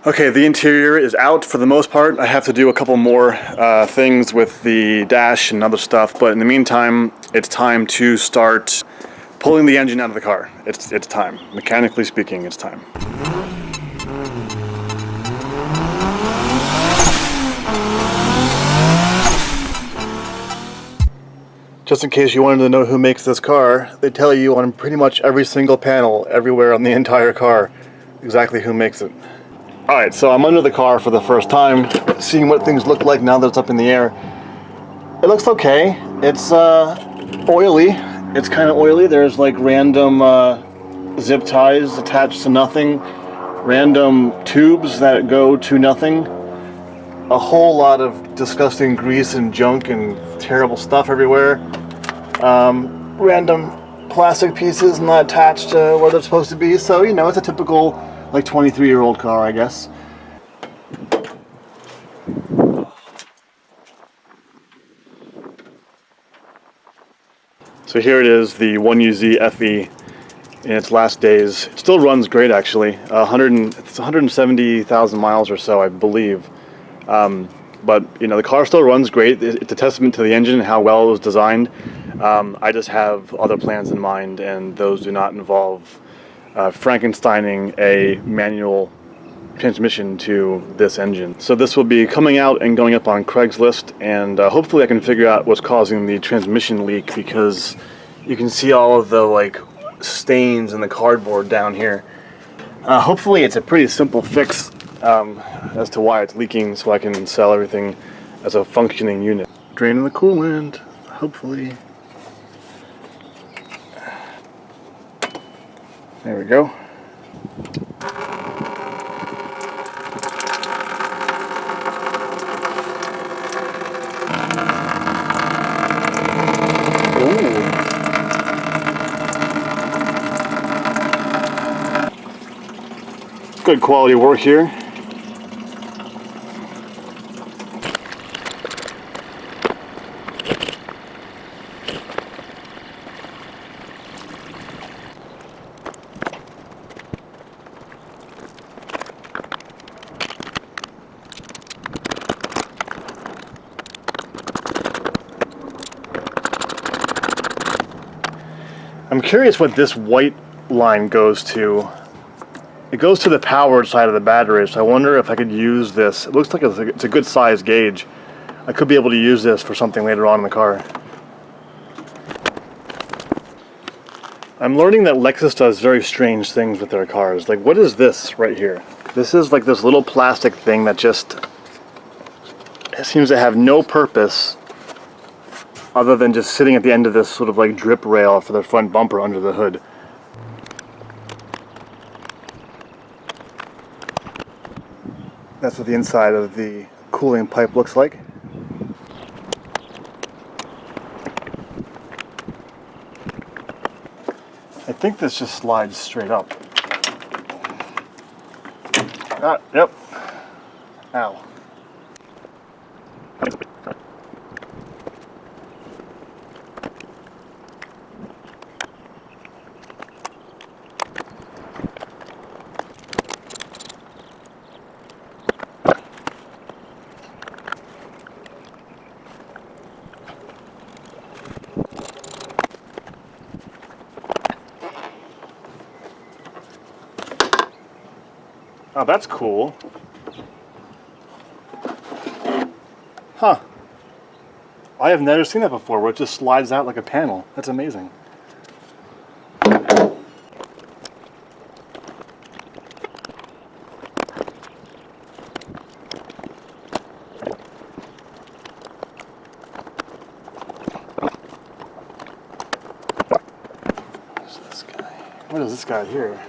Okay, the interior is out for the most part. I have to do a couple more things with the dash and other stuff, but in the meantime, it's time to start pulling the engine out of the car. It's time. Mechanically speaking, it's time. Just in case you wanted to know who makes this car, they tell you on pretty much every single panel, everywhere on the entire car, exactly who makes it. Alright, so I'm under the car for the first time, seeing what things look like now that it's up in the air. It looks okay. It's oily. It's kind of oily. There's like random zip ties attached to nothing, random tubes that go to nothing, a whole lot of disgusting grease and junk and terrible stuff everywhere, random plastic pieces not attached to where they're supposed to be. So, you know, it's a typical like 23-year-old car, I guess. So here it is, the 1UZ FE in its last days. It still runs great, actually. It's 170,000 miles or so, I believe. But you know, the car still runs great. It's a testament to the engine and how well it was designed. I just have other plans in mind, and those do not involve Frankensteining a manual transmission to this engine. So this will be coming out and going up on Craigslist, and hopefully I can figure out what's causing the transmission leak, because you can see all of the like stains in the cardboard down here. Hopefully it's a pretty simple fix as to why it's leaking, so I can sell everything as a functioning unit. Draining the coolant, hopefully. There we go. Good quality work here. I'm curious what this white line goes to. It goes to the powered side of the battery, so I wonder if I could use this. It looks like it's a good size gauge. I could be able to use this for something later on in the car. I'm learning that Lexus does very strange things with their cars. Like, what is this right here? This is like this little plastic thing that just seems to have no purpose other than just sitting at the end of this sort of like drip rail for the front bumper under the hood. That's what the inside of the cooling pipe looks like. I think this just slides straight up. Ah, yep. Ow. Oh, that's cool. Huh. I have never seen that before, where it just slides out like a panel. That's amazing. Where's this guy? What is this guy here?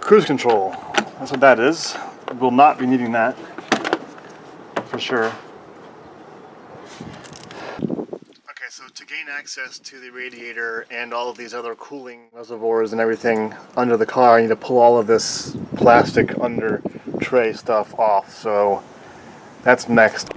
Cruise control, that's what that is. We'll not be needing that, for sure. Okay, so to gain access to the radiator and all of these other cooling reservoirs and everything under the car, I need to pull all of this plastic under tray stuff off, so that's next.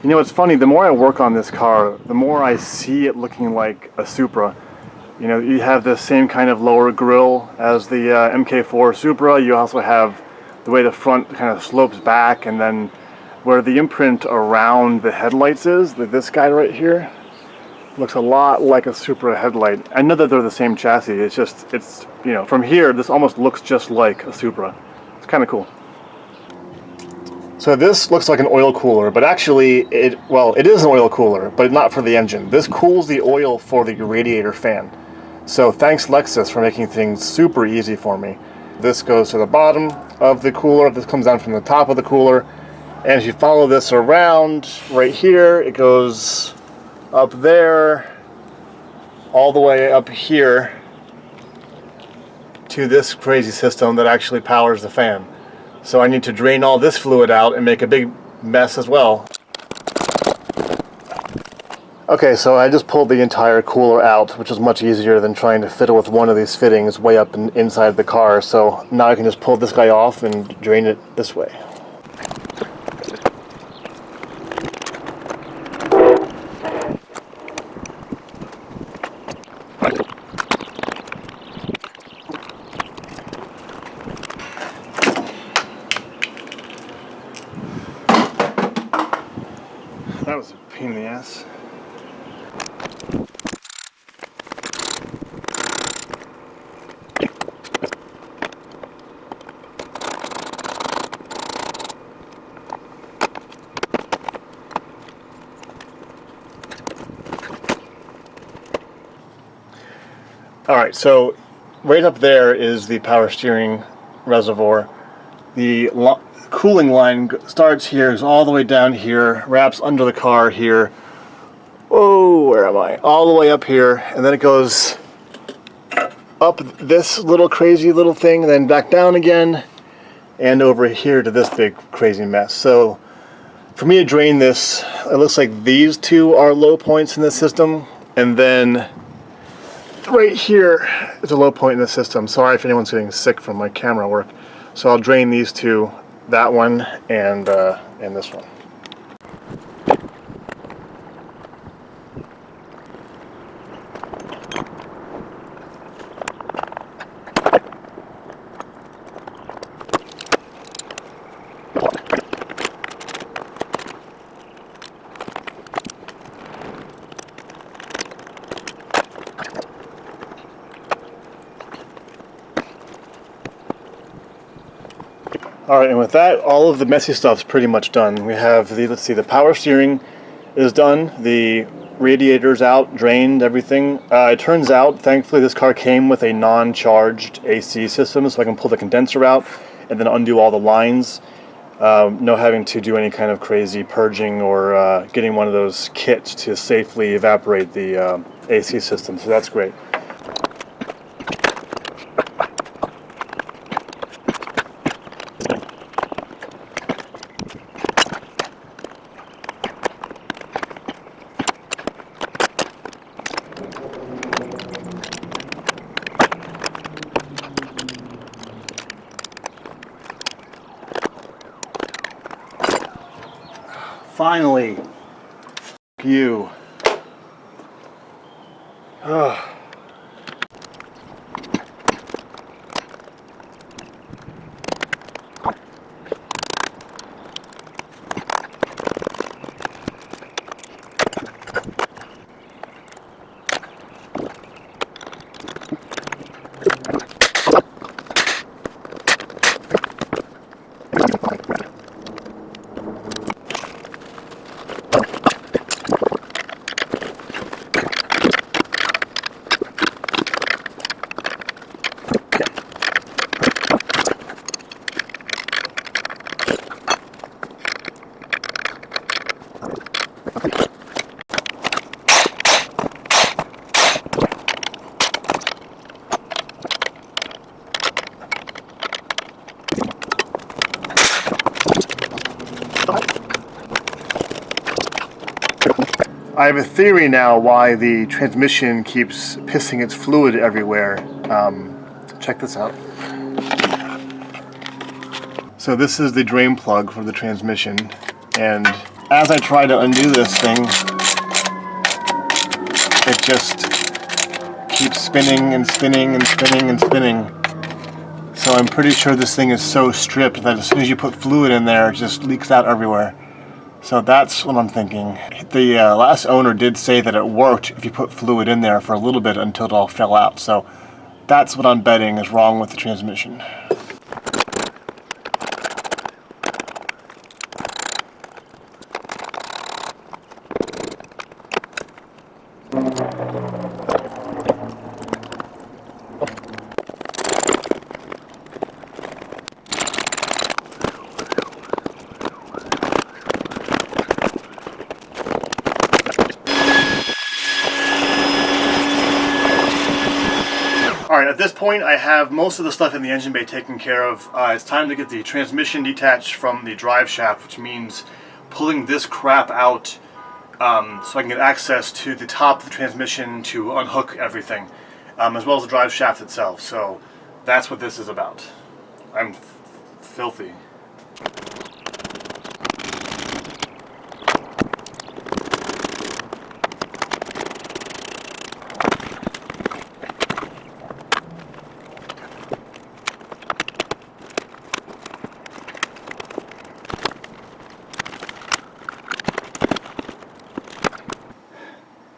You know, it's funny, the more I work on this car, the more I see it looking like a Supra. You know, you have the same kind of lower grille as the MK4 Supra. You also have the way the front kind of slopes back, and then where the imprint around the headlights is, this guy right here, looks a lot like a Supra headlight. I know that they're the same chassis, it's just, you know, from here, this almost looks just like a Supra. It's kind of cool. So this looks like an oil cooler, but actually, it is an oil cooler, but not for the engine. This cools the oil for the radiator fan. So thanks Lexus for making things super easy for me. This goes to the bottom of the cooler, this comes down from the top of the cooler, and if you follow this around right here, it goes up there, all the way up here to this crazy system that actually powers the fan. So I need to drain all this fluid out and make a big mess as well. Okay, so I just pulled the entire cooler out, which is much easier than trying to fiddle with one of these fittings way up inside the car. So now I can just pull this guy off and drain it this way. That was a pain in the ass. Alright, so right up there is the power steering reservoir. The cooling line starts here, goes all the way down here, wraps under the car here. Whoa, where am I? All the way up here, and then it goes up this little crazy little thing, then back down again, and over here to this big crazy mess. So for me to drain this, it looks like these two are low points in the system, and then right here is a low point in the system. Sorry if anyone's getting sick from my camera work. So I'll drain these two, that one and this one. Alright, and with that, all of the messy stuff's pretty much done. We have the, let's see, the power steering is done, the radiator's out, drained, everything. It turns out, thankfully, this car came with a non-charged AC system, so I can pull the condenser out and then undo all the lines. No having to do any kind of crazy purging or getting one of those kits to safely evaporate the AC system, so that's great. Finally, f you. Ugh. I have a theory now why the transmission keeps pissing its fluid everywhere. Check this out. So this is the drain plug for the transmission, and as I try to undo this thing, it just keeps spinning and spinning and spinning and spinning. So I'm pretty sure this thing is so stripped that as soon as you put fluid in there, it just leaks out everywhere. So that's what I'm thinking. The last owner did say that it worked if you put fluid in there for a little bit until it all fell out. So that's what I'm betting is wrong with the transmission. Alright, at this point I have most of the stuff in the engine bay taken care of. It's time to get the transmission detached from the drive shaft, which means pulling this crap out so I can get access to the top of the transmission to unhook everything, as well as the drive shaft itself. So that's what this is about. I'm filthy.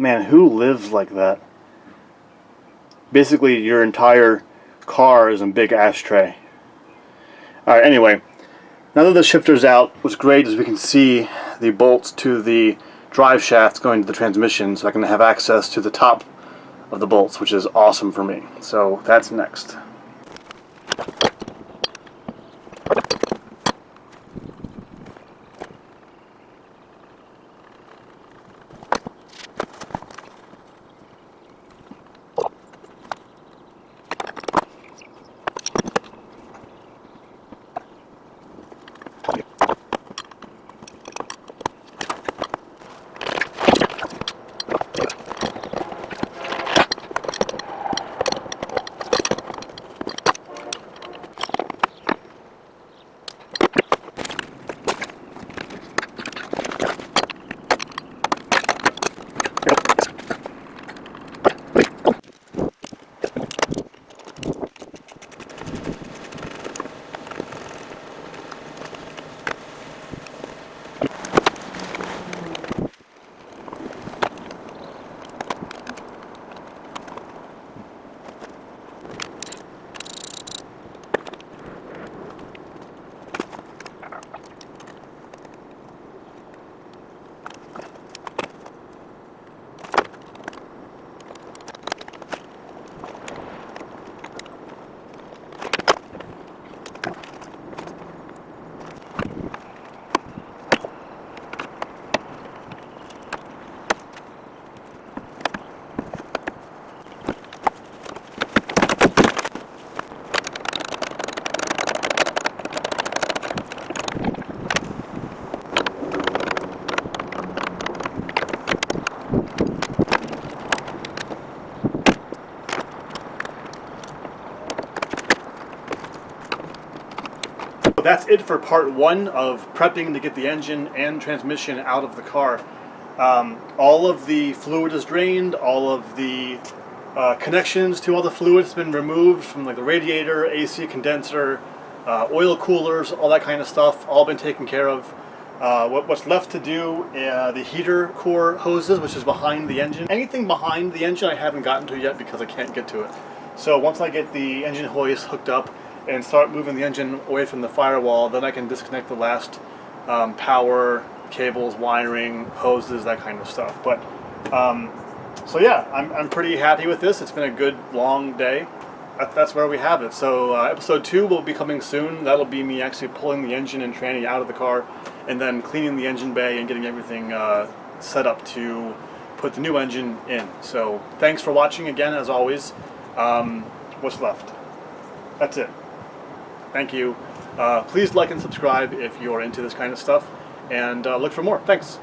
Man, who lives like that? Basically, your entire car is a big ashtray. Alright, anyway, now that the shifter's out, what's great is we can see the bolts to the drive shaft going to the transmission, so I can have access to the top of the bolts, which is awesome for me. So that's next. That's it for part one of prepping to get the engine and transmission out of the car. All of the fluid is drained, all of the connections to all the fluid has been removed from like the radiator, AC condenser, oil coolers, all that kind of stuff, all been taken care of. What's left to do, the heater core hoses, which is behind the engine. Anything behind the engine I haven't gotten to yet because I can't get to it. So once I get the engine hoist hooked up and start moving the engine away from the firewall, then I can disconnect the last power, cables, wiring, hoses, that kind of stuff. But so yeah, I'm pretty happy with this. It's been a good long day. That's where we have it. So episode 2 will be coming soon. That'll be me actually pulling the engine and tranny out of the car and then cleaning the engine bay and getting everything set up to put the new engine in. So thanks for watching again, as always. What's left? That's it. Thank you. Please like and subscribe if you're into this kind of stuff, and look for more. Thanks.